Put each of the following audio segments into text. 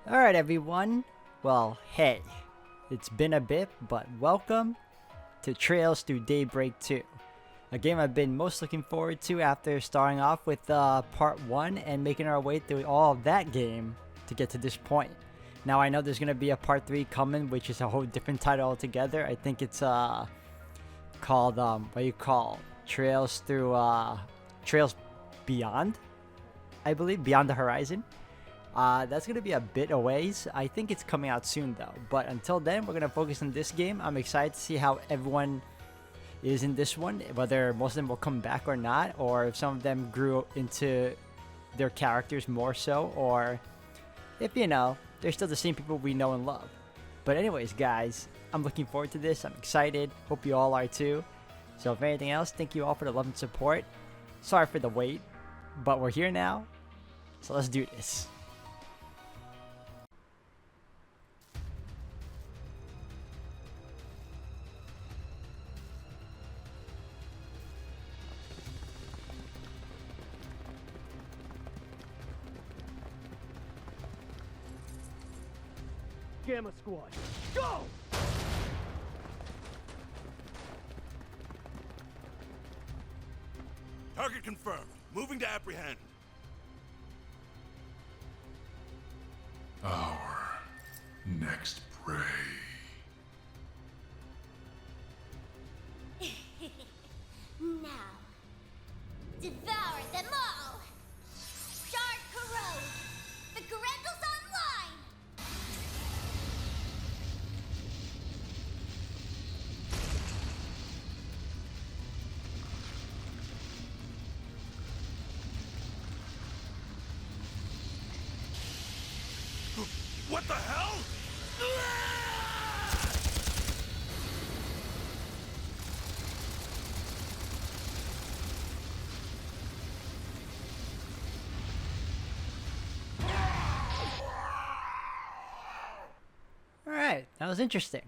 Alright, everyone. Well, hey, it's been a bit, but welcome to Trails Through Daybreak 2, a game I've been most looking forward to after starting off with part 1 and making our way through all of that game to get to this point. Now, I know there's going to be a part 3 coming, which is a whole different title altogether. I think it's called, what do you call? Trails Beyond, I believe, Beyond the Horizon. That's going to be a bit a ways. I think it's coming out soon though. But until then, we're going to focus on this game. I'm excited to see how everyone is in this one. Whether most of them will come back or not. Or if some of them grew into their characters more so. Or if, they're still the same people we know and love. But anyways, guys, I'm looking forward to this. I'm excited. Hope you all are too. So if anything else, thank you all for the love and support. Sorry for the wait. But we're here now. So let's do this. Gamma Squad, go! Target confirmed. Moving to apprehend. Our next prey. Now, devour them all! Shard corrode! The Correndal's online! What the hell? Alright, that was interesting.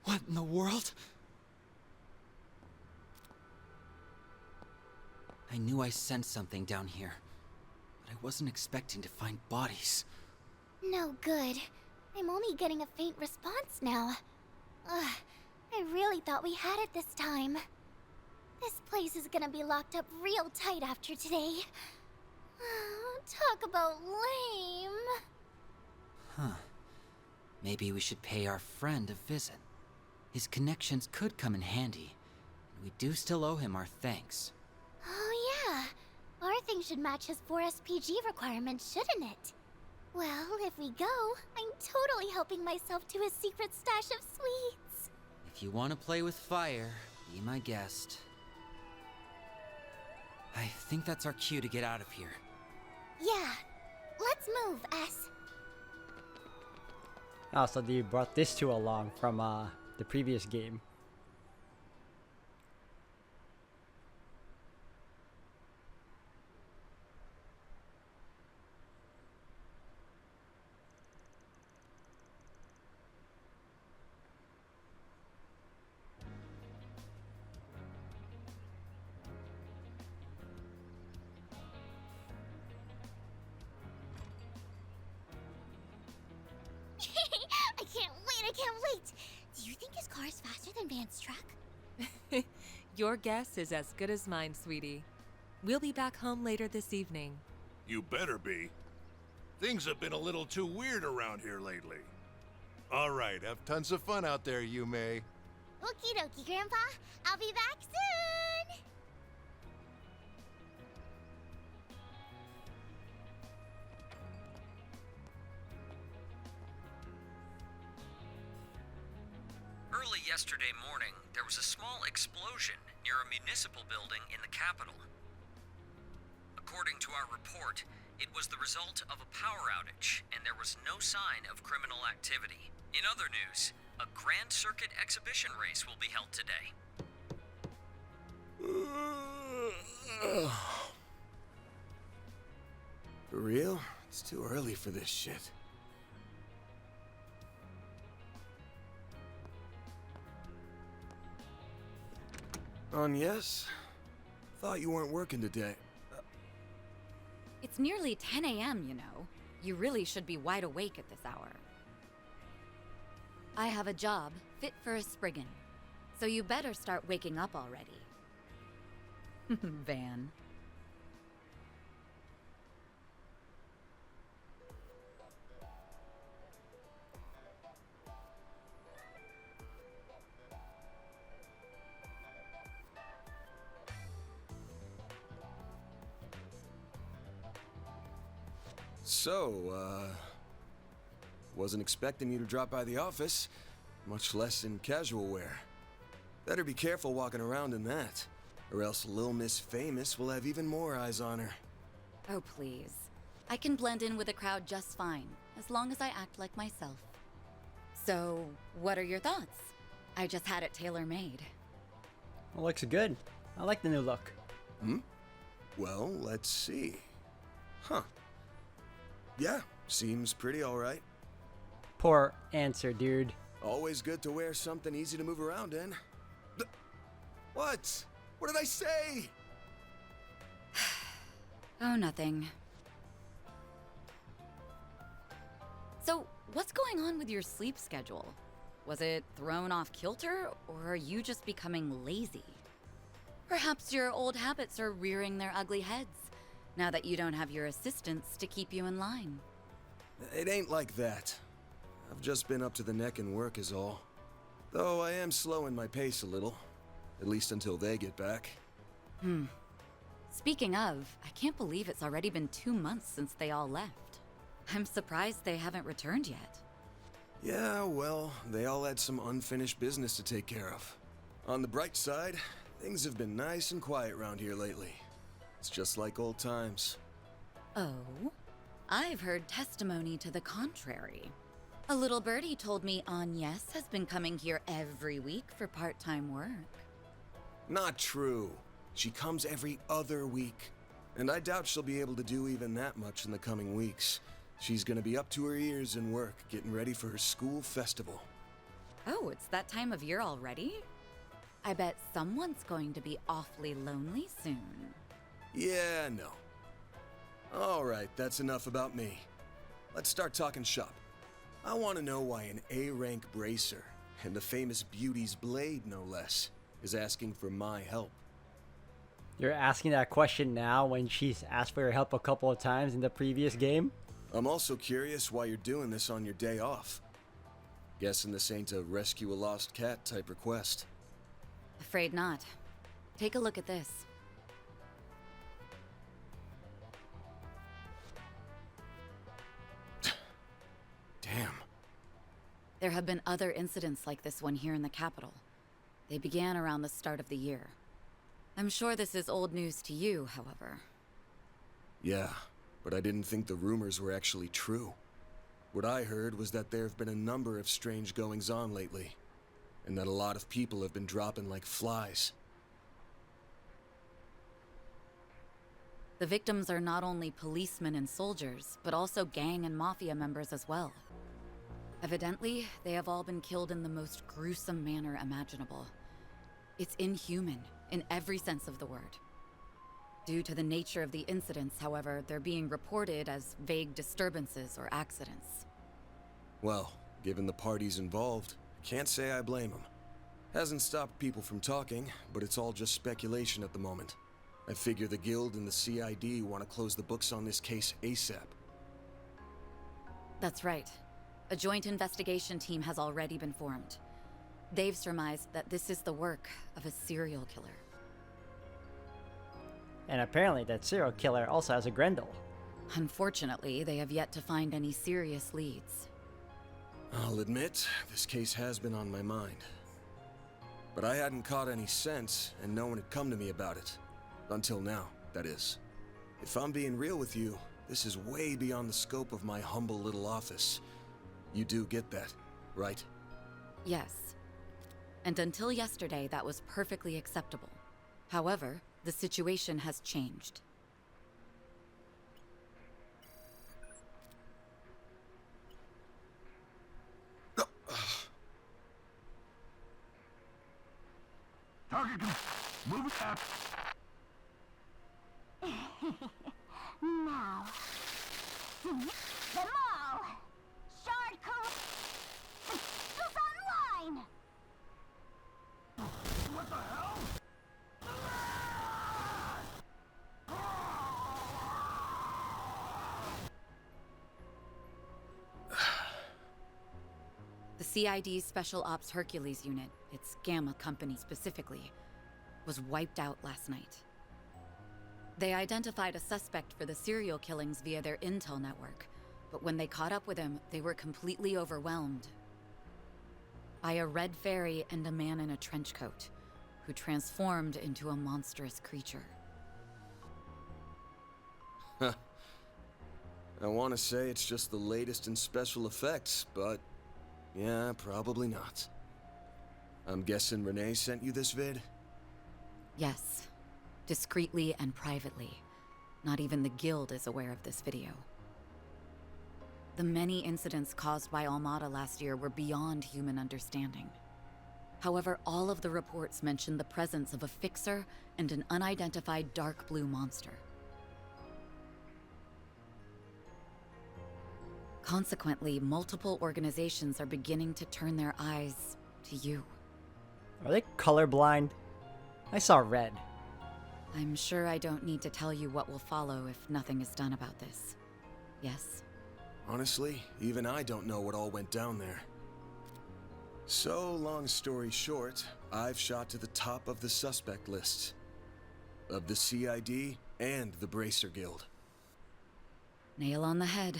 What in the world? I knew I sensed something down here, but I wasn't expecting to find bodies. No good. I'm only getting a faint response now. Ugh, I really thought we had it this time. This place is gonna be locked up real tight after today. Talk about lame. Huh. Maybe we should pay our friend a visit. His connections could come in handy, and we do still owe him our thanks. Oh yeah, our thing should match his 4 SPG requirements, shouldn't it? Well, if we go, I'm totally helping myself to his secret stash of sweets. If you want to play with fire, be my guest. I think that's our cue to get out of here. Yeah, let's move, S. Oh, so you brought this two along from the previous game. I can't wait! Do you think his car is faster than Van's truck? Your guess is as good as mine, sweetie. We'll be back home later this evening. You better be. Things have been a little too weird around here lately. All right, have tons of fun out there, Yume. Okie dokie, Grandpa. I'll be back soon! Early yesterday morning, there was a small explosion near a municipal building in the capital. According to our report, it was the result of a power outage, and there was no sign of criminal activity. In other news, a Grand Circuit exhibition race will be held today. For real? It's too early for this shit. Yes? Thought you weren't working today. It's nearly 10 a.m., you know. You really should be wide awake at this hour. I have a job fit for a Spriggan, so you better start waking up already. Van. So, wasn't expecting you to drop by the office, much less in casual wear. Better be careful walking around in that, or else Lil Miss Famous will have even more eyes on her. Oh, please. I can blend in with the crowd just fine, as long as I act like myself. So, what are your thoughts? I just had it tailor-made. It looks good. I like the new look. Well, let's see. Huh. Yeah, seems pretty alright. Poor answer, dude. Always good to wear something easy to move around in. What? What did I say? Oh, nothing. So, what's going on with your sleep schedule? Was it thrown off kilter, or are you just becoming lazy? Perhaps your old habits are rearing their ugly heads, now that you don't have your assistants to keep you in line. It ain't like that. I've just been up to the neck in work is all. Though I am slowing my pace a little. At least until they get back. Speaking of, I can't believe it's already been 2 months since they all left. I'm surprised they haven't returned yet. Yeah, well, they all had some unfinished business to take care of. On the bright side, things have been nice and quiet around here lately. It's just like old times. Oh? I've heard testimony to the contrary. A little birdie told me Agnes has been coming here every week for part-time work. Not true. She comes every other week. And I doubt she'll be able to do even that much in the coming weeks. She's gonna be up to her ears in work, getting ready for her school festival. Oh, it's that time of year already? I bet someone's going to be awfully lonely soon. Yeah, no. Alright, that's enough about me. Let's start talking shop. I want to know why an A-rank bracer, and the famous Beauty's blade no less, is asking for my help. You're asking that question now when she's asked for your help a couple of times in the previous game? I'm also curious why you're doing this on your day off. Guessing this ain't a rescue a lost cat type request. Afraid not. Take a look at this. Damn. There have been other incidents like this one here in the capital. They began around the start of the year. I'm sure this is old news to you, however. Yeah, but I didn't think the rumors were actually true. What I heard was that there have been a number of strange goings-on lately, and that a lot of people have been dropping like flies. The victims are not only policemen and soldiers, but also gang and mafia members as well. Evidently, they have all been killed in the most gruesome manner imaginable. It's inhuman, in every sense of the word. Due to the nature of the incidents, however, they're being reported as vague disturbances or accidents. Well, given the parties involved, can't say I blame them. Hasn't stopped people from talking, but it's all just speculation at the moment. I figure the Guild and the CID want to close the books on this case ASAP. That's right. A joint investigation team has already been formed. They've surmised that this is the work of a serial killer. And apparently that serial killer also has a Grendel. Unfortunately, they have yet to find any serious leads. I'll admit, this case has been on my mind. But I hadn't caught any sense, and no one had come to me about it. Until now, that is. If I'm being real with you, this is way beyond the scope of my humble little office. You do get that, right? Yes. And until yesterday, that was perfectly acceptable. However, the situation has changed. Target Move it up. Now, seize them all! Shard is online! What the hell? The CID's Special Ops Hercules unit, its Gamma company specifically, was wiped out last night. They identified a suspect for the serial killings via their intel network, but when they caught up with him, they were completely overwhelmed by a red fairy and a man in a trench coat, who transformed into a monstrous creature. I want to say it's just the latest in special effects, but yeah, probably not. I'm guessing Renee sent you this vid? Yes, discreetly and privately. Not even the Guild is aware of this video. The many incidents caused by Almada last year were beyond human understanding. However, all of the reports mention the presence of a fixer and an unidentified dark blue monster. Consequently, multiple organizations are beginning to turn their eyes to you. Are they colorblind? I saw red. I'm sure I don't need to tell you what will follow if nothing is done about this. Yes? Honestly, even I don't know what all went down there. So, long story short, I've shot to the top of the suspect list. Of the CID and the Bracer Guild. Nail on the head.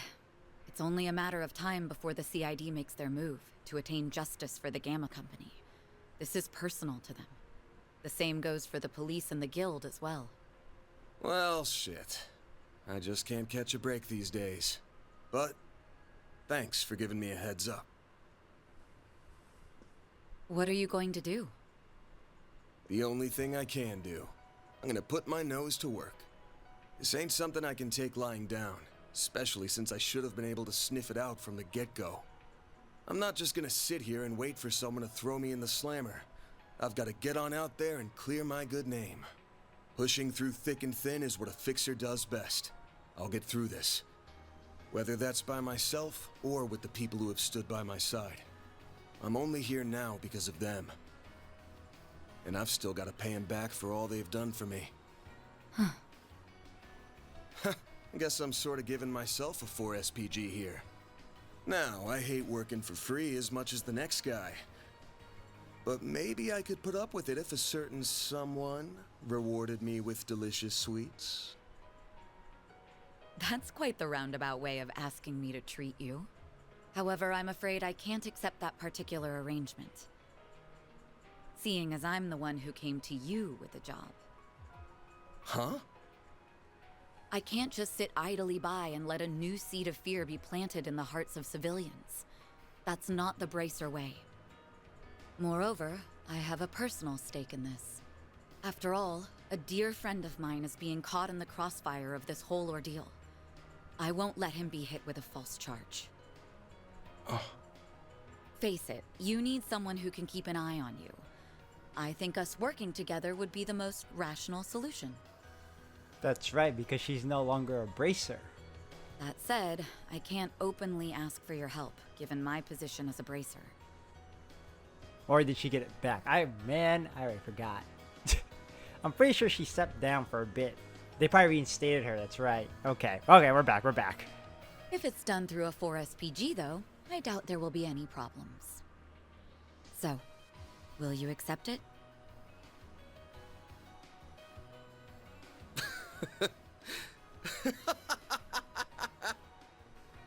It's only a matter of time before the CID makes their move to attain justice for the Gamma Company. This is personal to them. The same goes for the police and the Guild as well. Well, shit. I just can't catch a break these days. But, thanks for giving me a heads up. What are you going to do? The only thing I can do. I'm gonna put my nose to work. This ain't something I can take lying down, especially since I should have been able to sniff it out from the get-go. I'm not just gonna sit here and wait for someone to throw me in the slammer. I've gotta get on out there and clear my good name. Pushing through thick and thin is what a fixer does best. I'll get through this. Whether that's by myself or with the people who have stood by my side. I'm only here now because of them. And I've still gotta pay them back for all they've done for me. Huh. I guess I'm sort of giving myself a 4 SPG here. Now, I hate working for free as much as the next guy. But maybe I could put up with it if a certain someone rewarded me with delicious sweets. That's quite the roundabout way of asking me to treat you. However, I'm afraid I can't accept that particular arrangement. Seeing as I'm the one who came to you with a job. Huh? I can't just sit idly by and let a new seed of fear be planted in the hearts of civilians. That's not the Bracer way. Moreover, I have a personal stake in this. After all, a dear friend of mine is being caught in the crossfire of this whole ordeal. I won't let him be hit with a false charge. Oh. Face it, you need someone who can keep an eye on you. I think us working together would be the most rational solution. That's right, because she's no longer a Bracer. That said, I can't openly ask for your help, given my position as a Bracer. Or did she get it back? I already forgot. I'm pretty sure she stepped down for a bit. They probably reinstated her, that's right. Okay, we're back. If it's done through a 4 SPG, though, I doubt there will be any problems. So, will you accept it?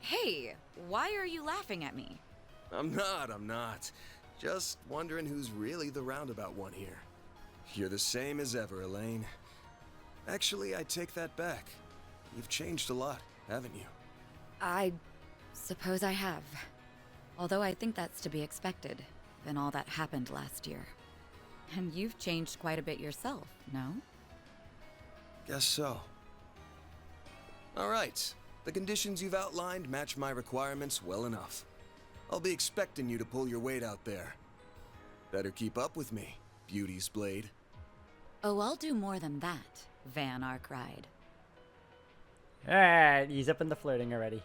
Hey, why are you laughing at me? I'm not. Just wondering who's really the roundabout one here. You're the same as ever, Elaine. Actually, I take that back. You've changed a lot, haven't you? I suppose I have. Although I think that's to be expected, given all that happened last year. And you've changed quite a bit yourself, no? Guess so. All right. The conditions you've outlined match my requirements well enough. I'll be expecting you to pull your weight out there. Better keep up with me, Beauty's Blade. Oh, I'll do more than that, Van Arkride. Alright, he's up in the flirting already.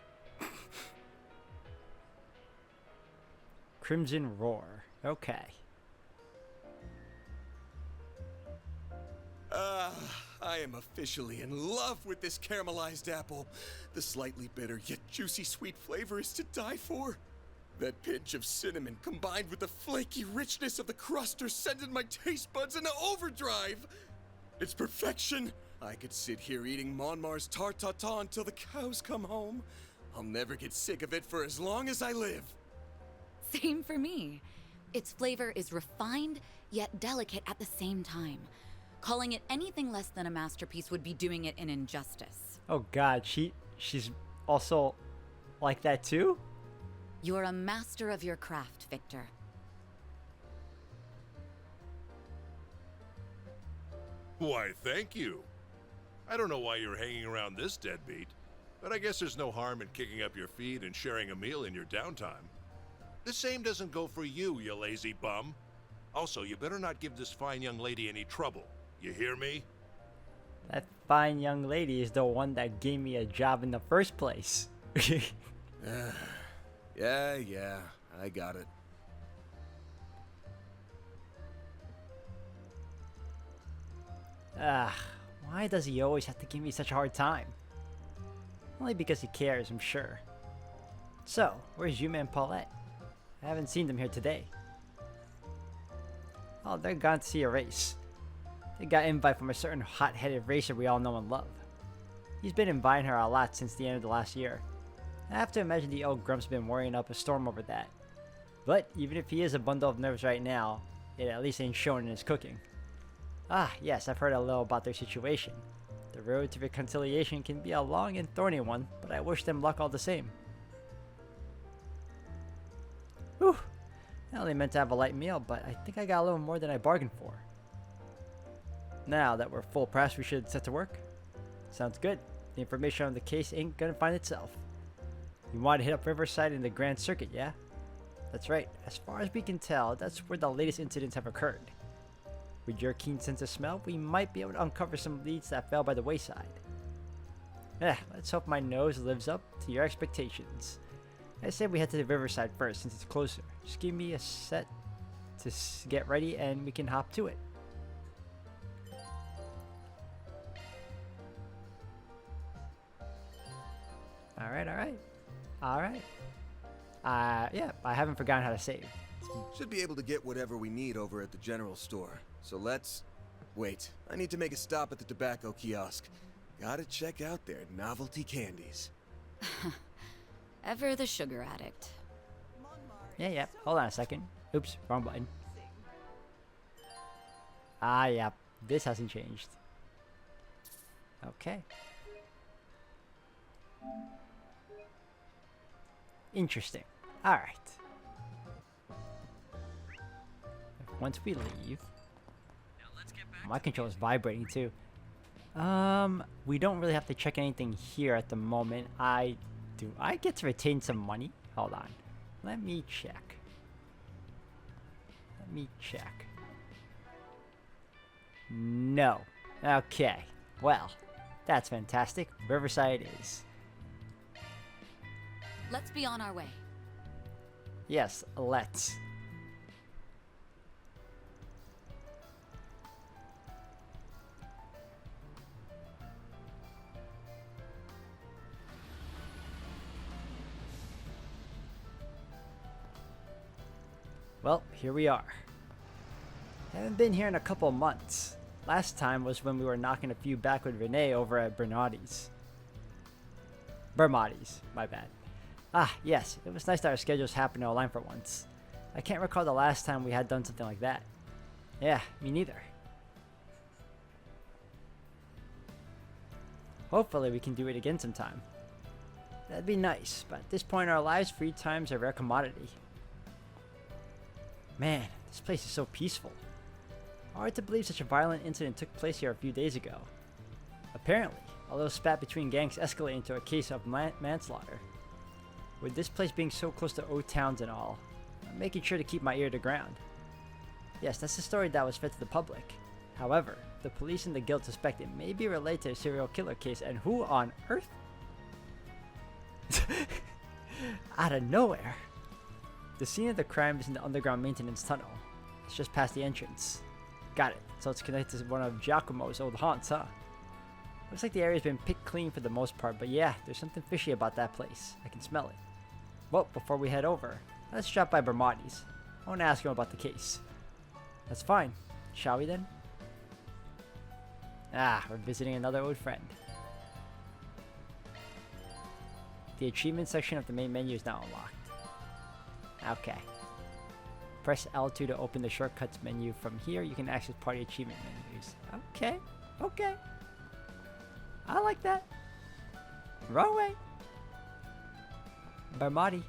Crimson Roar. Okay. I am officially in love with this caramelized apple. The slightly bitter yet juicy sweet flavor is to die for. That pinch of cinnamon combined with the flaky richness of the crust are sending my taste buds into overdrive. It's perfection. I could sit here eating Monmar's tart tatin until the cows come home. I'll never get sick of it for as long as I live. Same for me. Its flavor is refined, yet delicate at the same time. Calling it anything less than a masterpiece would be doing it an injustice. Oh god, she's also like that too? You're a master of your craft, Victor. Why, thank you. I don't know why you're hanging around this deadbeat, but I guess there's no harm in kicking up your feet and sharing a meal in your downtime. The same doesn't go for you, you lazy bum. Also, you better not give this fine young lady any trouble. You hear me? That fine young lady is the one that gave me a job in the first place. Yeah, I got it. Why does he always have to give me such a hard time? Only because he cares, I'm sure. So, where's Yuma and Paulette? I haven't seen them here today. Oh, they're gone to see a race. They got an invite from a certain hot-headed racer we all know and love. He's been inviting her a lot since the end of the last year. I have to imagine the old grump's been worrying up a storm over that. But even if he is a bundle of nerves right now, it at least ain't showing in his cooking. Ah, yes, I've heard a little about their situation. The road to reconciliation can be a long and thorny one, but I wish them luck all the same. Whew. I only meant to have a light meal, but I think I got a little more than I bargained for. Now that we're full pressed, we should set to work. Sounds good. The information on the case ain't gonna find itself. You want to hit up Riverside in the Grand Circuit, yeah? That's right. As far as we can tell, that's where the latest incidents have occurred. With your keen sense of smell, we might be able to uncover some leads that fell by the wayside. Let's hope my nose lives up to your expectations. I say we head to the Riverside first since it's closer. Just give me a set to get ready and we can hop to it. Alright. Yeah, I haven't forgotten how to save. Should be able to get whatever we need over at the general store. So let's... Wait, I need to make a stop at the tobacco kiosk. Gotta check out their novelty candies. Ever the sugar addict. Yeah. Hold on a second. Oops, wrong button. Yeah. This hasn't changed. Okay. Interesting. Alright. Once we leave... My controller's vibrating too. We don't really have to check anything here at the moment. Do I get to retain some money? Hold on. Let me check. No. Okay. Well, that's fantastic. Riverside is. Let's be on our way. Yes, let's. Well, here we are. Haven't been here in a couple of months. Last time was when we were knocking a few back with Renee over at Bernardi's. Bermati's, my bad. Yes, it was nice that our schedules happened to align for once. I can't recall the last time we had done something like that. Yeah, me neither. Hopefully we can do it again sometime. That'd be nice, but at this point in our lives, free time's a rare commodity. Man, this place is so peaceful. Hard to believe such a violent incident took place here a few days ago. Apparently, a little spat between gangs escalated into a case of manslaughter. With this place being so close to O-Towns and all, I'm making sure to keep my ear to the ground. Yes, that's the story that was fed to the public. However, the police and the guild suspect it may be related to a serial killer case, and who on earth? Out of nowhere. The scene of the crime is in the underground maintenance tunnel. It's just past the entrance. Got it. So it's connected to one of Giacomo's old haunts, huh? Looks like the area's been picked clean for the most part, but yeah, there's something fishy about that place. I can smell it. Well, before we head over, let's drop by Bermati's. I want to ask him about the case. That's fine. Shall we then? Ah, we're visiting another old friend. The achievement section of the main menu is now unlocked. Okay. Press L2 to open the shortcuts menu. From here, you can access party achievement menus. Okay. Okay. I like that. Wrong way. Bermati.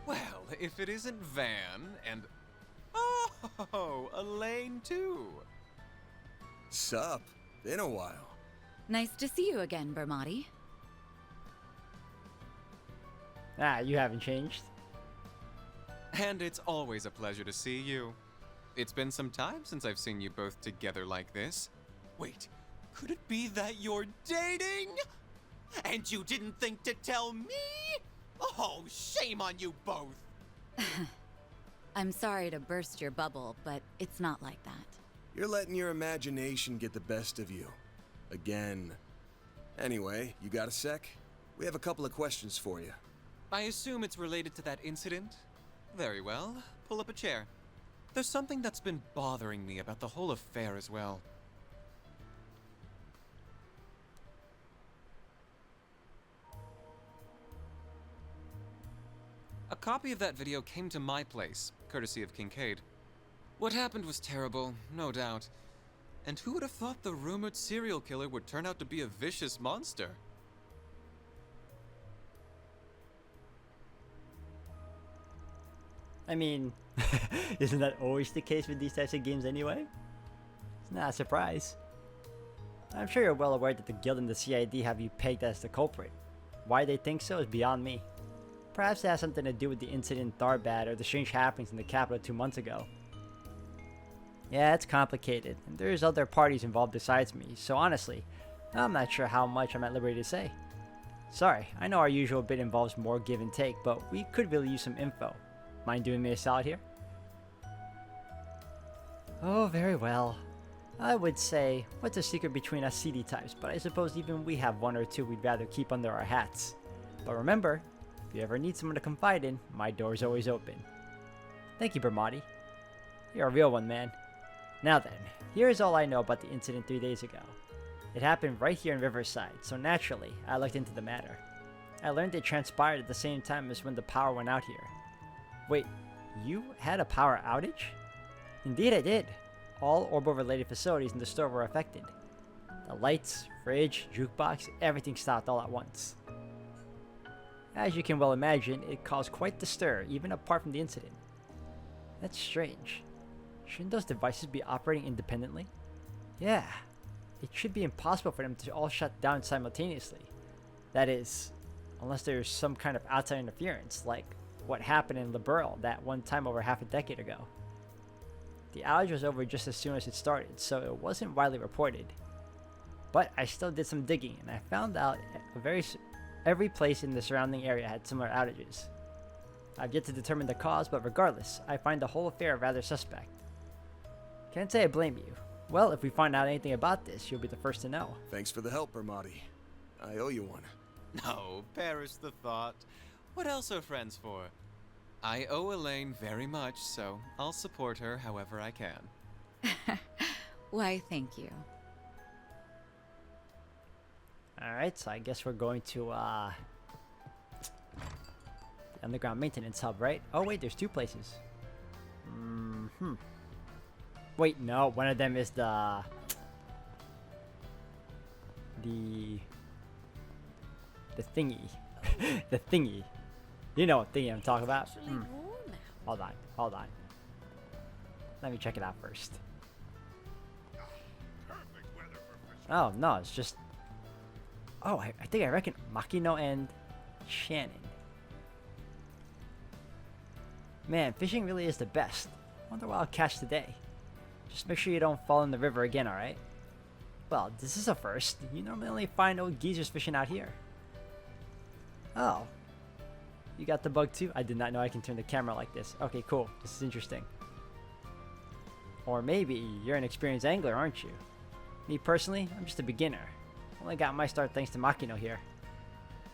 Well, if it isn't Van and... Oh, Elaine too. Sup? Been a while. Nice to see you again, Bermati. Ah, you haven't changed. And it's always a pleasure to see you. It's been some time since I've seen you both together like this. Wait, could it be that you're dating? And you didn't think to tell me? Oh, shame on you both. I'm sorry to burst your bubble, but it's not like that. You're letting your imagination get the best of you. Again. Anyway, you got a sec? We have a couple of questions for you. I assume it's related to that incident? Very well. Pull up a chair. There's something that's been bothering me about the whole affair as well. A copy of that video came to my place, courtesy of Kincaid. What happened was terrible, no doubt. And who would have thought the rumored serial killer would turn out to be a vicious monster? I mean, isn't that always the case with these types of games anyway? It's not a surprise. I'm sure you're well aware that the guild and the CID have you pegged as the culprit. Why they think so is beyond me. Perhaps it has something to do with the incident in Tharbad or the strange happenings in the capital 2 months ago. Yeah, it's complicated, and there's other parties involved besides me, so honestly, I'm not sure how much I'm at liberty to say. Sorry, I know our usual bit involves more give and take, but we could really use some info. Mind doing me a solid here? Oh, very well. I would say, what's the secret between us CD types, but I suppose even we have one or two we'd rather keep under our hats. But remember, if you ever need someone to confide in, my door's always open. Thank you, Bermati. You're a real one, man. Now then, here's all I know about the incident 3 days ago. It happened right here in Riverside, so naturally, I looked into the matter. I learned it transpired at the same time as when the power went out here. Wait, you had a power outage? Indeed I did. All Orbo-related facilities in the store were affected. The lights, fridge, jukebox, everything stopped all at once. As you can well imagine, it caused quite the stir, even apart from the incident. That's strange. Shouldn't those devices be operating independently? Yeah, it should be impossible for them to all shut down simultaneously. That is, unless there's some kind of outside interference, like what happened in Liberl that one time over half a decade ago. The outage was over just as soon as it started, so it wasn't widely reported. But I still did some digging, and I found out every place in the surrounding area had similar outages. I've yet to determine the cause, but regardless, I find the whole affair rather suspect. Can't say I blame you. Well, if we find out anything about this, you'll be the first to know. Thanks for the help, Bermati. I owe you one. No, perish the thought. What else are friends for? I owe Elaine very much, so I'll support her however I can. Why, thank you. Alright, so I guess we're going to, the underground maintenance hub, right? Oh wait, there's 2 places. Wait, no, one of them is the thingy. The thingy. You know what thingy I'm talking about. Hold on. Let me check it out first. Oh, no, it's just... Oh, I think I reckon Makino and Shannon. Man, fishing really is the best. Wonder what I'll catch today. Just make sure you don't fall in the river again, alright? Well, this is a first. You normally only find old geezers fishing out here. Oh. You got the bug too? I did not know I can turn the camera like this. Okay, cool. This is interesting. Or maybe you're an experienced angler, aren't you? Me personally, I'm just a beginner. Only got my start thanks to Makino here.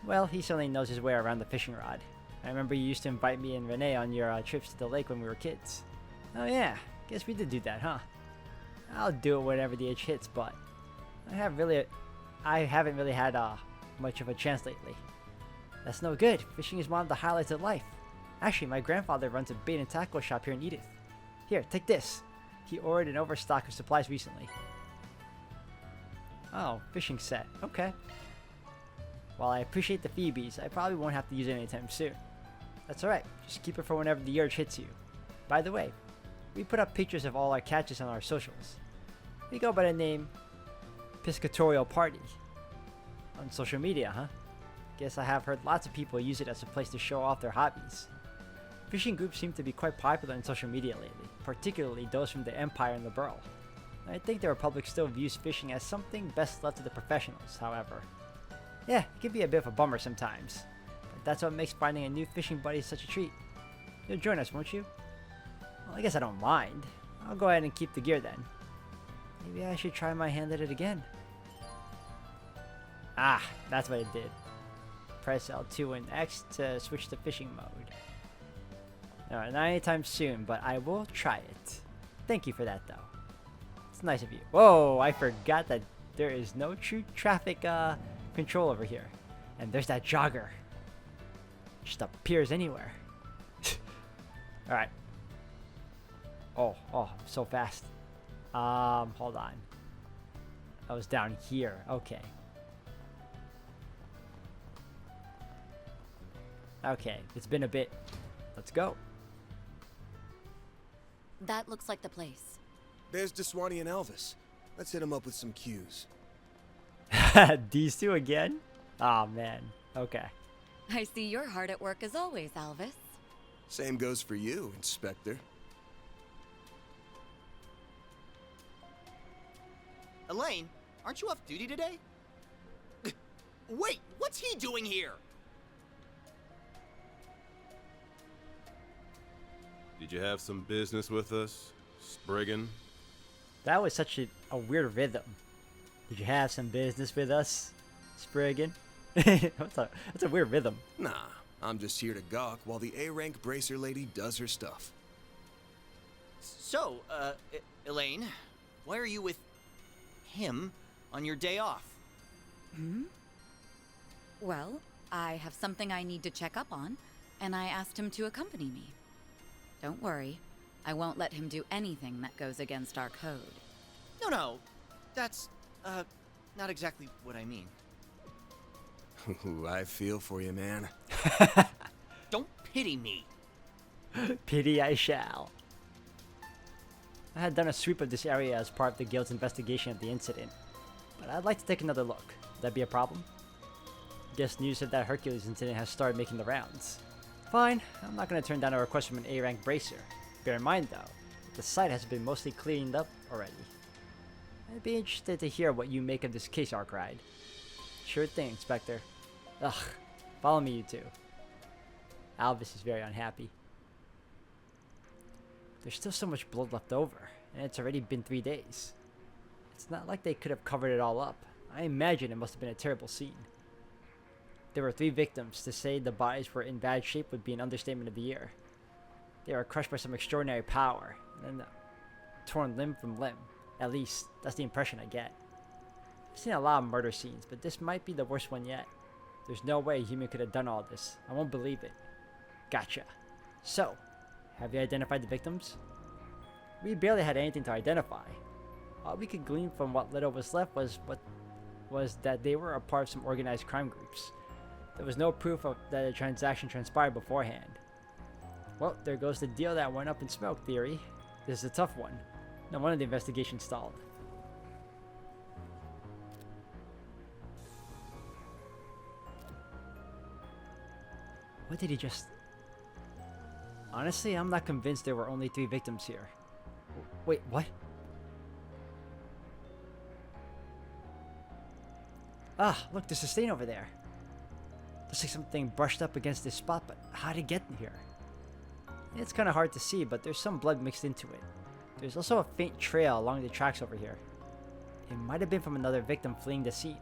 Well, he certainly knows his way around the fishing rod. I remember you used to invite me and Renee on your trips to the lake when we were kids. Oh yeah, guess we did do that, huh? I'll do it whenever the itch hits, but I haven't really had much of a chance lately. That's no good. Fishing is one of the highlights of life. Actually, my grandfather runs a bait and tackle shop here in Edith. Here, take this. He ordered an overstock of supplies recently. Oh, fishing set. Okay. While I appreciate the Phoebes, I probably won't have to use it anytime soon. That's alright. Just keep it for whenever the urge hits you. By the way, we put up pictures of all our catches on our socials. We go by the name Piscatorial Party. On social media, huh? Guess I have heard lots of people use it as a place to show off their hobbies. Fishing groups seem to be quite popular on social media lately, particularly those from the Empire and the Burl. I think the Republic still views fishing as something best left to the professionals, however. Yeah, it can be a bit of a bummer sometimes, but that's what makes finding a new fishing buddy such a treat. You'll join us, won't you? Well, I guess I don't mind. I'll go ahead and keep the gear then. Maybe I should try my hand at it again. Ah, that's what it did. Press L2 and X to switch to fishing mode. No, not anytime soon, but I will try it. Thank you for that, though. It's nice of you. Whoa, I forgot that there is no true traffic control over here. And there's that jogger. Just appears anywhere. Alright. Oh, so fast. Hold on. I was down here. Okay. Okay, it's been a bit. Let's go. That looks like the place. There's Deswani and Elvis. Let's hit them up with some cues. These two again? Aw, man. Okay. I see you're hard at work as always, Alvis. Same goes for you, Inspector. Elaine, aren't you off duty today? Wait, what's he doing here? Did you have some business with us, Spriggan? That was such a weird rhythm. Did you have some business with us, Spriggan? That's a weird rhythm. Nah, I'm just here to gawk while the A-rank bracer lady does her stuff. So, Elaine, why are you with him on your day off? Well, I have something I need to check up on, and I asked him to accompany me. Don't worry, I won't let him do anything that goes against our code. No, that's, not exactly what I mean. Ooh, I feel for you, man. Don't pity me. Pity I shall. I had done a sweep of this area as part of the guild's investigation of the incident, but I'd like to take another look. Would that be a problem? Guess news of that Hercules incident has started making the rounds. Fine, I'm not going to turn down a request from an A-rank bracer. Bear in mind, though, the site has been mostly cleaned up already. I'd be interested to hear what you make of this case, Arkride. Sure thing, Inspector. Ugh, follow me, you two. Alvis is very unhappy. There's still so much blood left over, and it's already been 3 days. It's not like they could have covered it all up. I imagine it must have been a terrible scene. There were 3 victims. To say the bodies were in bad shape would be an understatement of the year. They were crushed by some extraordinary power, and then torn limb from limb. At least, that's the impression I get. I've seen a lot of murder scenes, but this might be the worst one yet. There's no way a human could have done all this. I won't believe it. Gotcha. So, have you identified the victims? We barely had anything to identify. All we could glean from what little was left was that they were a part of some organized crime groups. There was no proof that a transaction transpired beforehand. Well, there goes the deal that went up in smoke, theory. This is a tough one. No wonder the investigation stalled. What did he just... Honestly, I'm not convinced there were only 3 victims here. Wait, what? Ah, look, there's a stain over there. Looks like something brushed up against this spot, but how'd it get here? It's kind of hard to see, but there's some blood mixed into it. There's also a faint trail along the tracks over here. It might have been from another victim fleeing the scene.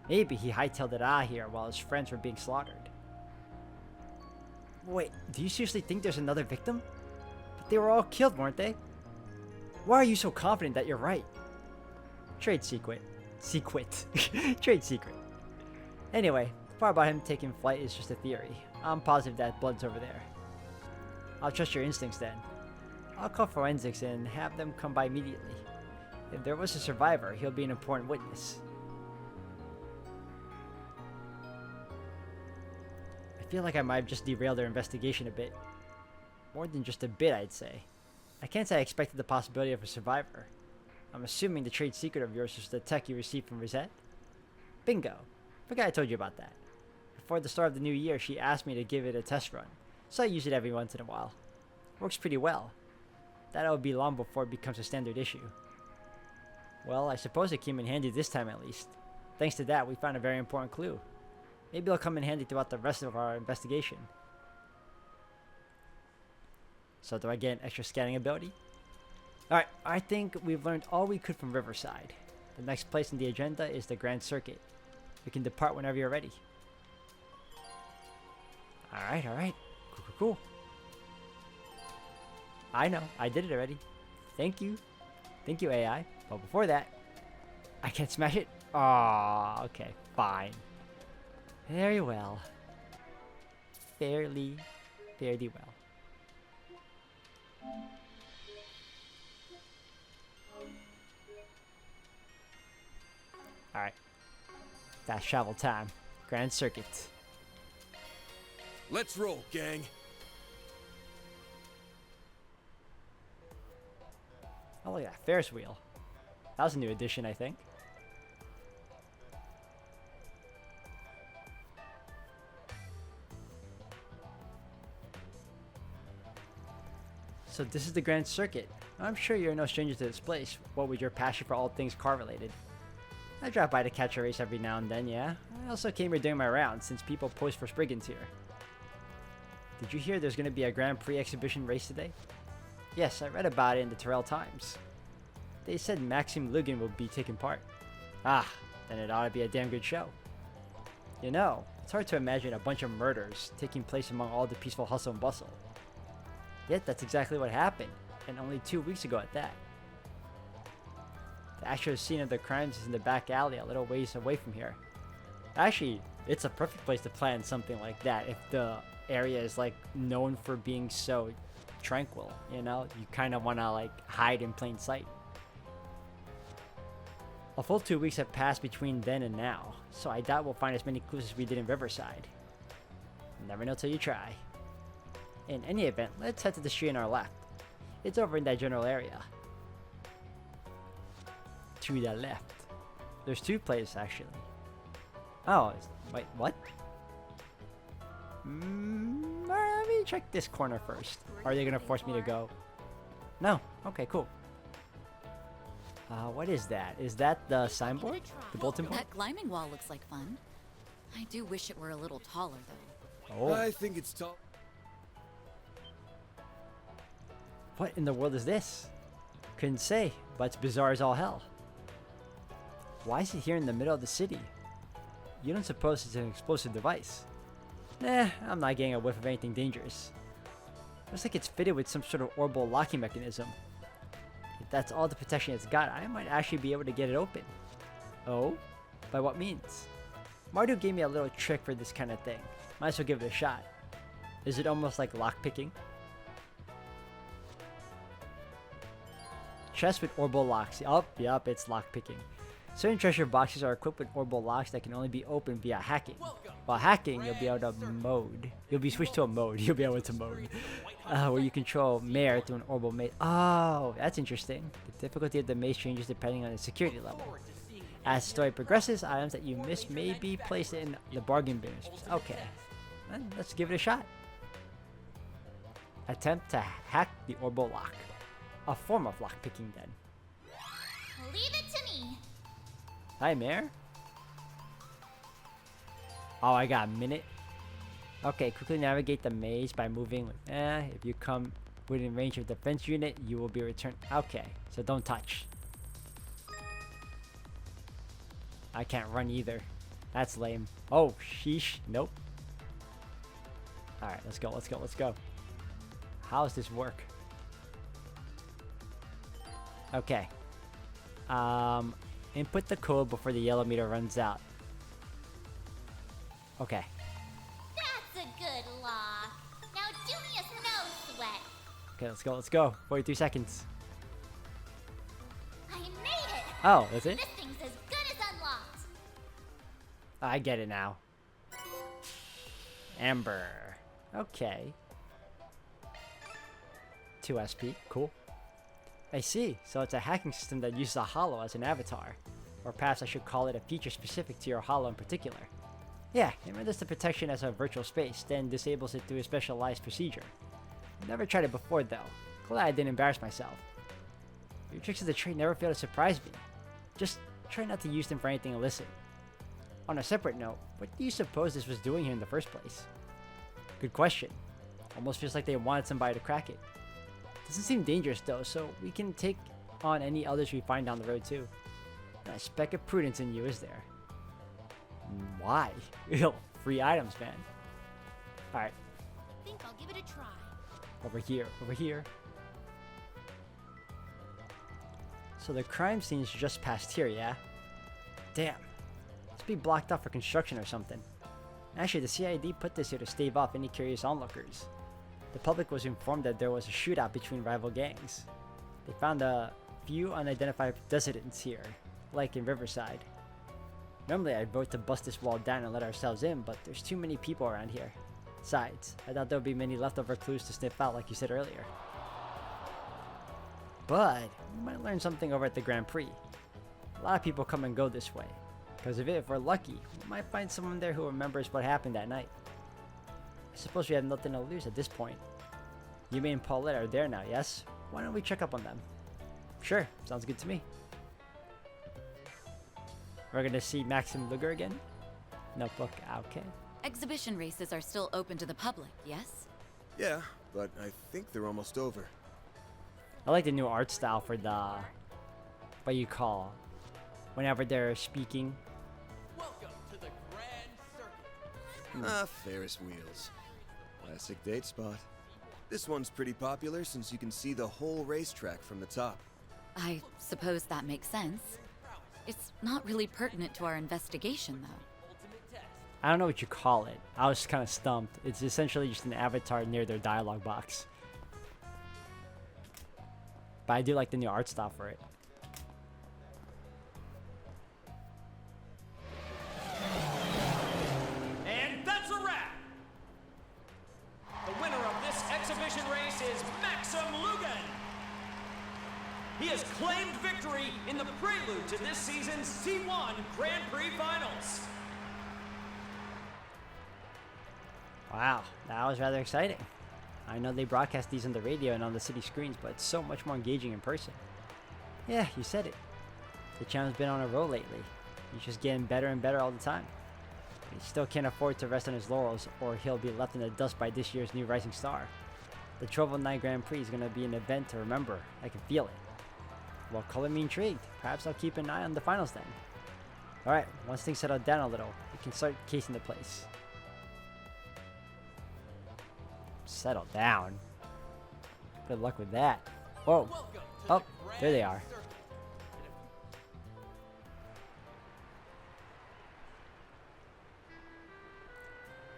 Maybe he hightailed it out here while his friends were being slaughtered. Wait, do you seriously think there's another victim? But they were all killed, weren't they? Why are you so confident that you're right? Trade secret. Trade secret. Anyway, the part about him taking flight is just a theory. I'm positive that blood's over there. I'll trust your instincts then. I'll call forensics and have them come by immediately. If there was a survivor, he'll be an important witness. I feel like I might have just derailed their investigation a bit. More than just a bit, I'd say. I can't say I expected the possibility of a survivor. I'm assuming the trade secret of yours is the tech you received from Rosette? Bingo. Forgot I told you about that. Before the start of the new year, she asked me to give it a test run, so I use it every once in a while. Works pretty well. That'll be long before it becomes a standard issue. Well, I suppose it came in handy this time at least. Thanks to that, we found a very important clue. Maybe it'll come in handy throughout the rest of our investigation. So do I get an extra scanning ability? Alright, I think we've learned all we could from Riverside. The next place on the agenda is the Grand Circuit. We can depart whenever you're ready. Alright. Cool. I know, I did it already. Thank you, AI. But before that, I can't smash it? Aw, okay, fine. Very well. Fairly well. Alright. Fast travel time. Grand Circuit. Let's roll, gang. Oh, look at that Ferris wheel. That was a new addition, I think. So this is the Grand Circuit. I'm sure you're no stranger to this place. What with your passion for all things car related? I drop by to catch a race every now and then, yeah. I also came here doing my rounds since people post for Spriggans here. Did you hear there's going to be a Grand Prix exhibition race today? Yes, I read about it in the Terrell Times. They said Maxim Lugan will be taking part. Ah, then it ought to be a damn good show. You know, it's hard to imagine a bunch of murders taking place among all the peaceful hustle and bustle. Yet that's exactly what happened, and only 2 weeks ago at that. The actual scene of the crimes is in the back alley a little ways away from here. Actually, it's a perfect place to plan something like that if the area is like known for being so tranquil, you know? You kind of want to like hide in plain sight. A full 2 weeks have passed between then and now, so I doubt we'll find as many clues as we did in Riverside. Never know till you try. In any event, let's head to the street on our left. It's over in that general area. To the left. There's two places actually. Oh, wait, what? Let me check this corner first. Are they gonna force me to go? No. Okay, cool. What is that? Is that the signboard? The bulletin board? That climbing wall looks like fun. I do wish it were a little taller, though. Oh. I think it's tall. What in the world is this? Couldn't say, but it's bizarre as all hell. Why is it here in the middle of the city? You don't suppose it's an explosive device? Nah, I'm not getting a whiff of anything dangerous. Looks like it's fitted with some sort of orbital locking mechanism. If that's all the protection it's got, I might actually be able to get it open. Oh? By what means? Mardu gave me a little trick for this kind of thing. Might as well give it a shot. Is it almost like lockpicking? Chest with orbital locks. Yup, it's lockpicking. Certain treasure boxes are equipped with orbital locks that can only be opened via hacking. While hacking, you'll be able to mode. You'll be switched to a mode. You'll be able to mode. Where you control Mare through an orbital maze. Oh, that's interesting. The difficulty of the maze changes depending on the security level. As the story progresses, items that you miss may be placed in the bargain bins. Okay. Then let's give it a shot. Attempt to hack the orbital lock. A form of lockpicking then. Leave it to me. Hi, Mare. Oh, I got a minute. Okay, quickly navigate the maze by moving with If you come within range of defense unit, you will be returned. Okay, so don't touch. I can't run either. That's lame. Oh, sheesh. Nope. Alright, let's go, let's go, let's go. How does this work? Okay. Input the code before the yellow meter runs out. Okay. That's a good lock. Now do me a snow sweat. Okay, let's go, let's go. 43 seconds. I made it. Oh, that's it? This thing's as good as unlocked. I get it now. Amber. Okay. 2 SP. Cool. I see. So it's a hacking system that uses a holo as an avatar. Or perhaps I should call it a feature specific to your holo in particular. Yeah, it renders the protection as a virtual space, then disables it through a specialized procedure. Never tried it before though. Glad I didn't embarrass myself. Your tricks of the trade never fail to surprise me. Just try not to use them for anything illicit. On a separate note, what do you suppose this was doing here in the first place? Good question. Almost feels like they wanted somebody to crack it. Doesn't seem dangerous though, so we can take on any others we find down the road too. Not a speck of prudence in you, is there? Why? Free items, man. Alright. Think I'll give it a try. Over here, over here. So the crime scene's just past here, yeah? Damn. Must be blocked off for construction or something. Actually, the CID put this here to stave off any curious onlookers. The public was informed that there was a shootout between rival gangs. They found a few unidentified dissidents here, like in Riverside. Normally I'd vote to bust this wall down and let ourselves in, but there's too many people around here. Besides, I doubt there would be many leftover clues to sniff out like you said earlier. But we might learn something over at the Grand Prix. A lot of people come and go this way. Because of it, if we're lucky, we might find someone there who remembers what happened that night. I suppose we have nothing to lose at this point. Yumi and Paulette are there now, yes? Why don't we check up on them? Sure, sounds good to me. We're gonna see Maxim Luger again? Notebook, okay. Exhibition races are still open to the public, yes? Yeah, but I think they're almost over. I like the new art style for the... what you call... whenever they're speaking. Welcome to the Grand Circuit. Ferris wheels. Classic date spot. This one's pretty popular since you can see the whole racetrack from the top. I suppose that makes sense. It's not really pertinent to our investigation, though. I don't know what you call it. I was kind of stumped. It's essentially just an avatar near their dialogue box. But I do like the new art style for it. And that's a wrap! The winner of this exhibition race is Maxim Lugan! He has claimed victory in the prelude to this season's C1 Grand Prix Finals. Wow, that was rather exciting. I know they broadcast these on the radio and on the city screens, but it's so much more engaging in person. Yeah, you said it. The channel's been on a roll lately. He's just getting better and better all the time. He still can't afford to rest on his laurels, or he'll be left in the dust by this year's new rising star. The Trovo Night Grand Prix is going to be an event to remember. I can feel it. Well, color me intrigued. Perhaps I'll keep an eye on the finals then. Alright, once things settle down a little, we can start casing the place. Settle down? Good luck with that. Whoa. Oh, there they are.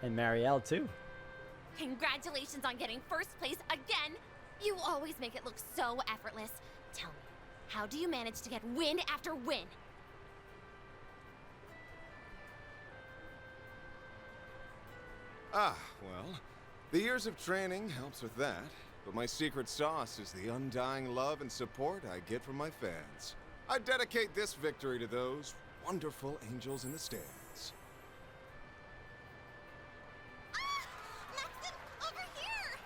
And Marielle too. Congratulations on getting first place again! You always make it look so effortless. Tell me, how do you manage to get win after win? Ah, well, the years of training helps with that, but my secret sauce is the undying love and support I get from my fans. I dedicate this victory to those wonderful angels in the stands. Maxim, over here!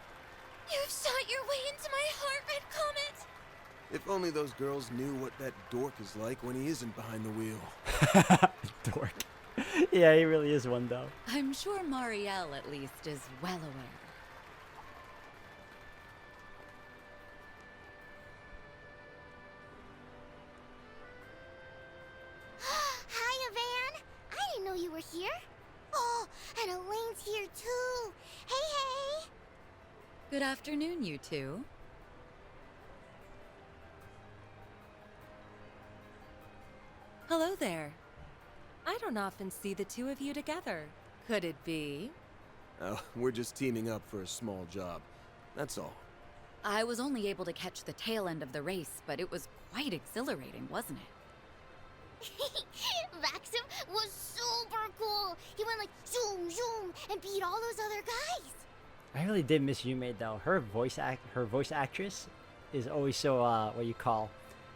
You've shot your way into my heart, Red Comet! If only those girls knew what that dork is like when he isn't behind the wheel. Dork. Yeah, he really is one though. I'm sure Marielle, at least, is well aware. Hiya, Van. I didn't know you were here. Oh, and Elaine's here too. Hey, hey. Good afternoon, you two. Hello there. I don't often see the two of you together. Could it be? Oh, we're just teaming up for a small job. That's all. I was only able to catch the tail end of the race, but it was quite exhilarating, wasn't it? Maxim was super cool. He went like zoom, zoom, and beat all those other guys. I really did miss Yume though. Her voice actress is always so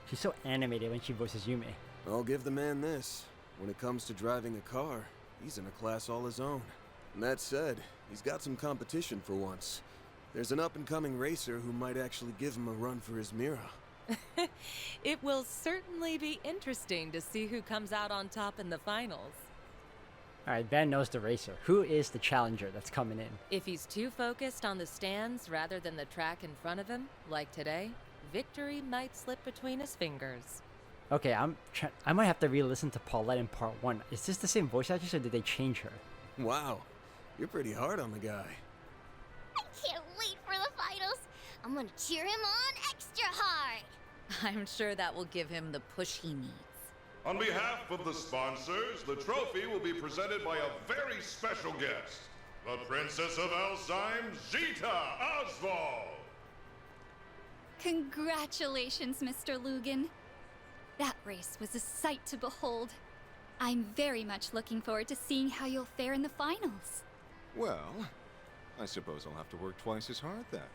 she's so animated when she voices Yume. I'll give the man this. When it comes to driving a car, he's in a class all his own. And that said, he's got some competition for once. There's an up-and-coming racer who might actually give him a run for his Mira. It will certainly be interesting to see who comes out on top in the finals. Alright, Van knows the racer. Who is the challenger that's coming in? If he's too focused on the stands rather than the track in front of him, like today, victory might slip between his fingers. Okay, I might have to re-listen to Paulette in part 1. Is this the same voice actress or did they change her? Wow, you're pretty hard on the guy. I can't wait for the finals. I'm gonna cheer him on extra hard. I'm sure that will give him the push he needs. On behalf of the sponsors, the trophy will be presented by a very special guest, the Princess of Alzheim, Zita Oswald. Congratulations, Mr. Lugan. That race was a sight to behold. I'm very much looking forward to seeing how you'll fare in the finals. Well, I suppose I'll have to work twice as hard then.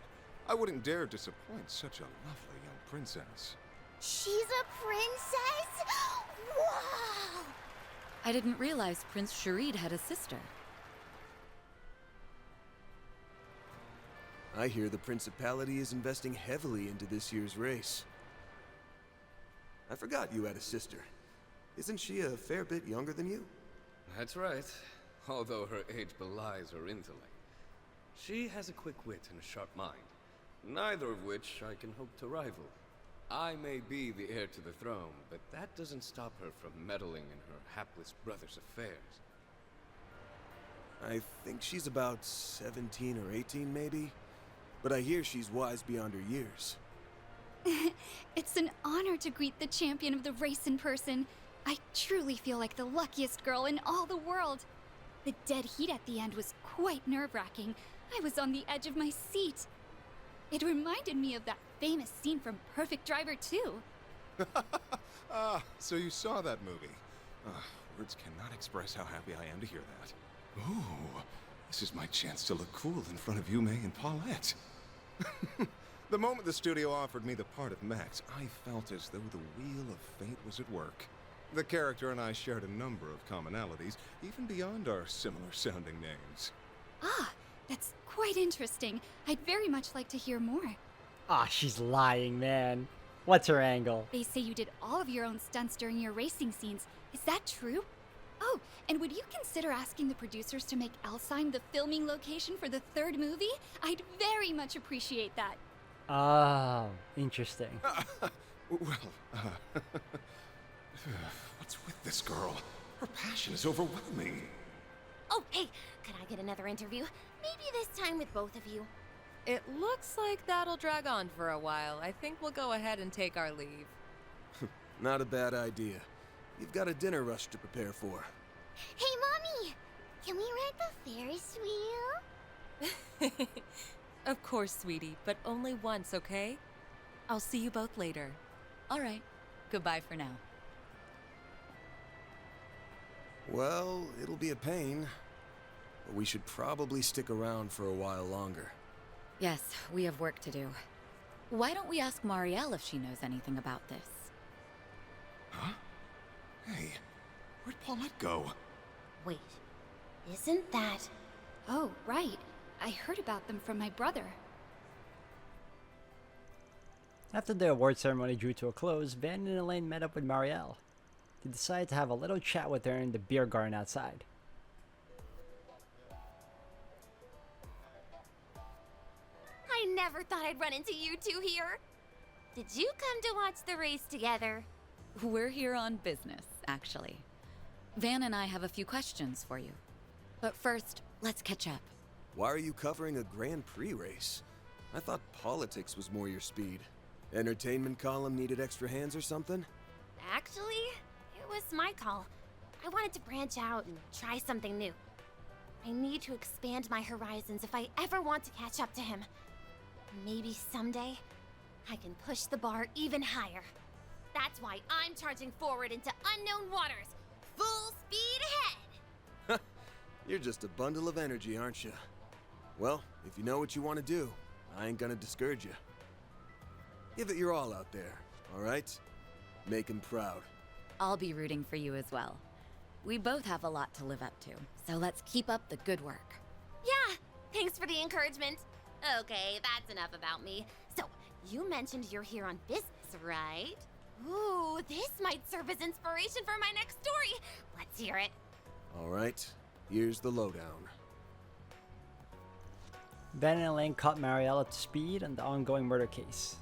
I wouldn't dare disappoint such a lovely young princess. She's a princess? Wow! I didn't realize Prince Sharid had a sister. I hear the Principality is investing heavily into this year's race. I forgot you had a sister. Isn't she a fair bit younger than you? That's right, although her age belies her intellect. She has a quick wit and a sharp mind, neither of which I can hope to rival. I may be the heir to the throne, but that doesn't stop her from meddling in her hapless brother's affairs. I think she's about 17 or 18 maybe, but I hear she's wise beyond her years. It's an honor to greet the champion of the race in person. I truly feel like the luckiest girl in all the world. The dead heat at the end was quite nerve-wracking. I was on the edge of my seat. It reminded me of that famous scene from Perfect Driver 2. Ah, so you saw that movie. Words cannot express how happy I am to hear that. Ooh, this is my chance to look cool in front of Yume and Paulette. The moment the studio offered me the part of Max, I felt as though the wheel of fate was at work. The character and I shared a number of commonalities, even beyond our similar-sounding names. Ah, that's quite interesting. I'd very much like to hear more. Ah, she's lying, man. What's her angle? They say you did all of your own stunts during your racing scenes. Is that true? Oh, and would you consider asking the producers to make Alzheim the filming location for the third movie? I'd very much appreciate that. Oh, interesting. What's with this girl? Her passion is overwhelming. Oh, hey, could I get another interview? Maybe this time with both of you. It looks like that'll drag on for a while. I think we'll go ahead and take our leave. Not a bad idea. You've got a dinner rush to prepare for. Hey, Mommy! Can we ride the Ferris wheel? Of course, sweetie, but only once, okay? I'll see you both later. All right. Goodbye for now. Well, it'll be a pain. But we should probably stick around for a while longer. Yes, we have work to do. Why don't we ask Marielle if she knows anything about this? Huh? Hey, where'd Paulette go? Wait, isn't that... Oh, right. I heard about them from my brother. After the award ceremony drew to a close, Van and Elaine met up with Marielle. they decided to have a little chat with her in the beer garden outside. I never thought I'd run into you two here. Did you come to watch the race together? We're here on business, actually. Van and I have a few questions for you. But first, let's catch up. Why are you covering a Grand Prix race? I thought politics was more your speed. Entertainment column needed extra hands or something? Actually, it was my call. I wanted to branch out and try something new. I need to expand my horizons if I ever want to catch up to him. Maybe someday, I can push the bar even higher. That's why I'm charging forward into unknown waters, full speed ahead! You're just a bundle of energy, aren't you? Well, if you know what you want to do, I ain't gonna discourage you. Give it your all out there, alright? Make him proud. I'll be rooting for you as well. We both have a lot to live up to, so let's keep up the good work. Yeah, thanks for the encouragement. Okay, that's enough about me. So, you mentioned you're here on business, right? Ooh, this might serve as inspiration for my next story. Let's hear it. Alright, here's the lowdown. Ben and Elaine caught Marielle up to speed on the ongoing murder case.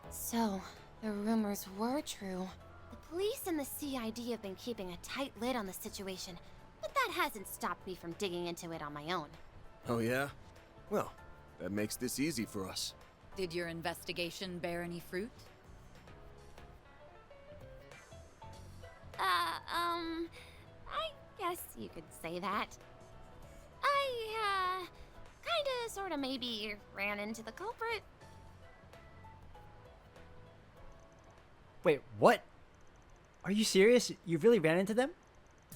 So, the rumors were true. The police and the CID have been keeping a tight lid on the situation, but that hasn't stopped me from digging into it on my own. Oh yeah? Well, that makes this easy for us. Did your investigation bear any fruit? I guess you could say that. I, kinda, sorta, maybe ran into the culprit. Wait, what? Are you serious? You really ran into them?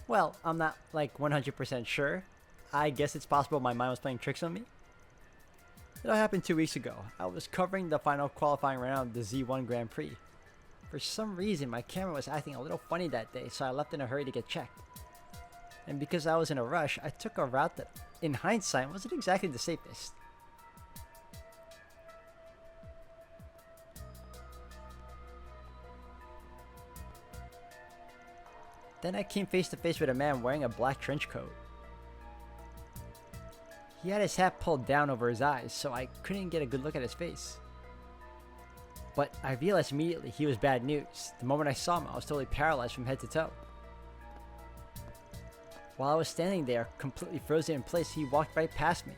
Well, I'm not like 100% sure. I guess it's possible my mind was playing tricks on me. It all happened 2 weeks ago. I was covering the final qualifying round of the Z1 Grand Prix. For some reason, my camera was acting a little funny that day, so I left in a hurry to get checked. And because I was in a rush, I took a route that, in hindsight, wasn't exactly the safest. Then I came face to face with a man wearing a black trench coat. He had his hat pulled down over his eyes, so I couldn't get a good look at his face. But I realized immediately he was bad news. The moment I saw him, I was totally paralyzed from head to toe. While I was standing there, completely frozen in place, he walked right past me.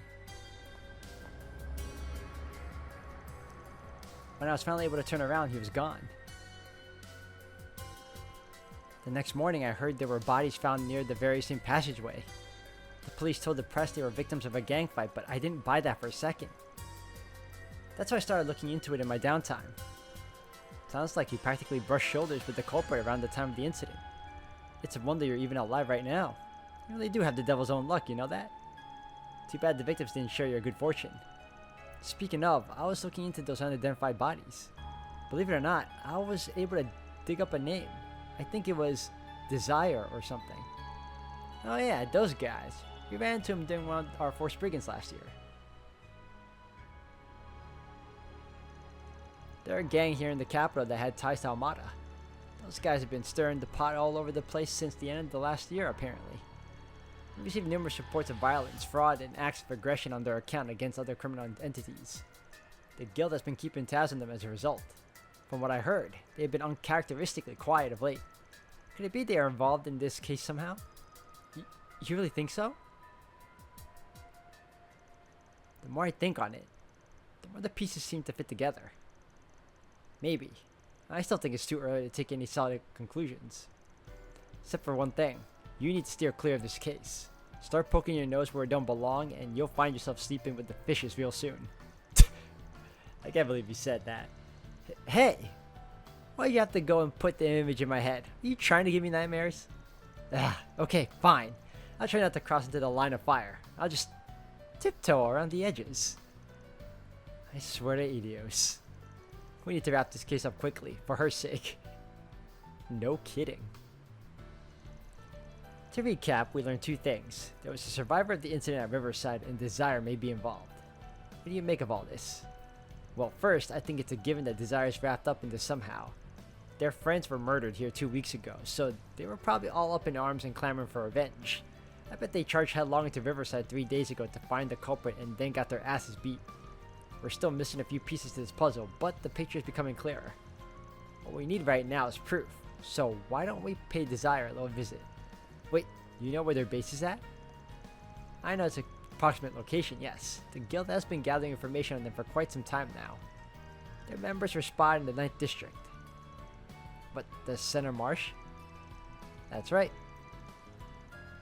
When I was finally able to turn around, he was gone. The next morning, I heard there were bodies found near the very same passageway. The police told the press they were victims of a gang fight, but I didn't buy that for a second. That's why I started looking into it in my downtime. Sounds like he practically brushed shoulders with the culprit around the time of the incident. It's a wonder you're even alive right now. You really do have the devil's own luck, you know that? Too bad the victims didn't share your good fortune. Speaking of, I was looking into those unidentified bodies. Believe it or not, I was able to dig up a name. I think it was Desire or something. Oh yeah, those guys. We ran into them during one of our Force Brigands last year. They're a gang here in the capital that had ties to Almada. Those guys have been stirring the pot all over the place since the end of the last year, apparently. We received numerous reports of violence, fraud, and acts of aggression on their account against other criminal entities. The guild has been keeping tabs on them as a result. From what I heard, they've been uncharacteristically quiet of late. Could it be they are involved in this case somehow? You really think so? The more I think on it, the more the pieces seem to fit together. Maybe. I still think it's too early to take any solid conclusions. Except for one thing. You need to steer clear of this case. Start poking your nose where it don't belong, and you'll find yourself sleeping with the fishes real soon. I can't believe you said that. Hey! Why you have to go and put the image in my head? Are you trying to give me nightmares? Okay, fine. I'll try not to cross into the line of fire. I'll just tiptoe around the edges. I swear to Idios. We need to wrap this case up quickly, for her sake. No kidding. To recap, we learned two things. There was a survivor of the incident at Riverside, and Desire may be involved. What do you make of all this? Well, first, I think it's a given that Desire is wrapped up in this somehow. their friends were murdered here 2 weeks ago, so they were probably all up in arms and clamoring for revenge. I bet they charged headlong into Riverside 3 days ago to find the culprit and then got their asses beat. We're still missing a few pieces to this puzzle, but the picture is becoming clearer. What we need right now is proof, so why don't we pay Desire a little visit? Wait, you know where their base is at? I know it's an approximate location, yes. The guild has been gathering information on them for quite some time now. Their members were spotted in the 9th District. But the Center Marsh? That's right.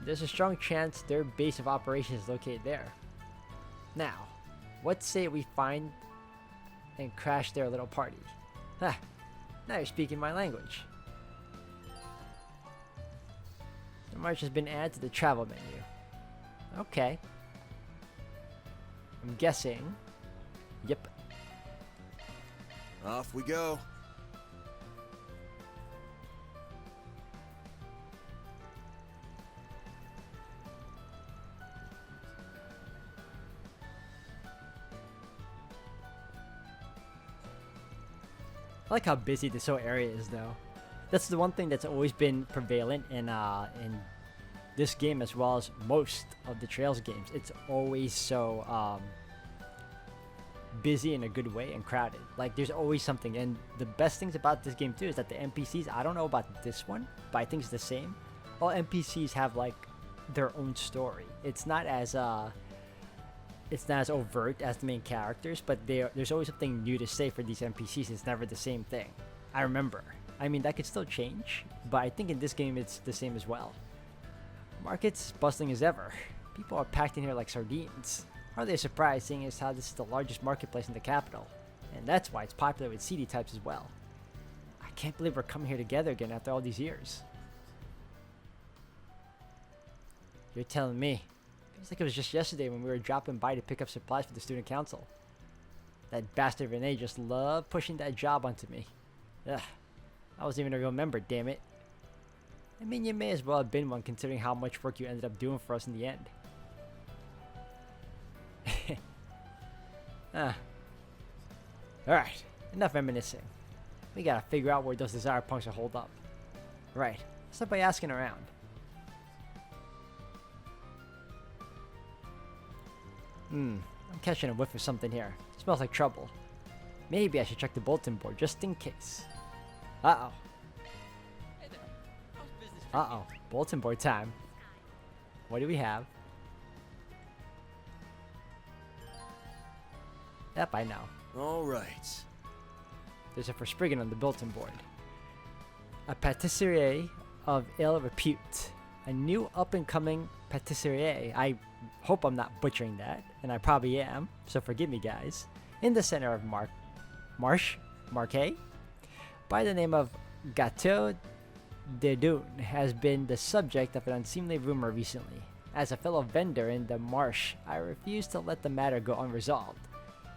There's a strong chance their base of operations is located there. Now, what say we find and crash their little party? Ha! Now you're speaking my language. The march has been added to the travel menu. Okay. I'm guessing. Yep. Off we go. I like how busy this whole area is, though. That's the one thing that's always been prevalent in this game, as well as most of the Trails games. It's always so busy in a good way and crowded. Like, there's always something. And the best things about this game too is that the NPCs, I don't know about this one, but I think it's the same. All NPCs have like their own story. It's not as overt as the main characters, but there's always something new to say for these NPCs. It's never the same thing. I remember. I mean, that could still change, but I think in this game it's the same as well. Market's bustling as ever. People are packed in here like sardines. Hardly a surprise, seeing as how this is the largest marketplace in the capital, and that's why it's popular with CD types as well. I can't believe we're coming here together again after all these years. You're telling me. Feels like it was just yesterday when we were dropping by to pick up supplies for the student council. That bastard Renee just loved pushing that job onto me. Ugh, I wasn't even a real member, damn it. I mean, you may as well have been one considering how much work you ended up doing for us in the end. Alright, enough reminiscing. We gotta figure out where those Desire punks are holed up. Right, start by asking around. I'm catching a whiff of something here. Smells like trouble. Maybe I should check the bulletin board just in case. Uh-oh. Uh-oh. Bulletin board time. What do we have? Yep, I know. Alright. There's a Verspriggan on the bulletin board. A patisserie of ill repute. A new up-and-coming patisserie. I hope I'm not butchering that, and I probably am, so forgive me, guys. In the center of Marquet, by the name of Gâteau de Dune, has been the subject of an unseemly rumor recently. As a fellow vendor in the Marsh, I refuse to let the matter go unresolved.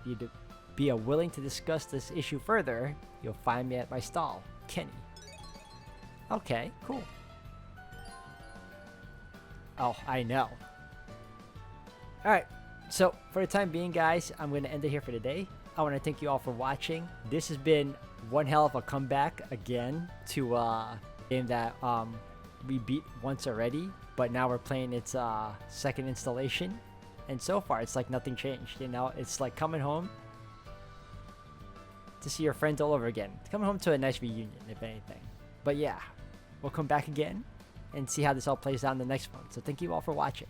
If you'd be willing to discuss this issue further, you'll find me at my stall, Kenny. Okay, cool. Oh, I know. Alright, so for the time being, guys, I'm going to end it here for today. I want to thank you all for watching. This has been one hell of a comeback again to a game that we beat once already, but now we're playing its second installation. And so far, it's like nothing changed, you know? It's like coming home to see your friends all over again. It's coming home to a nice reunion, if anything. But yeah, we'll come back again and see how this all plays out in the next one. So thank you all for watching.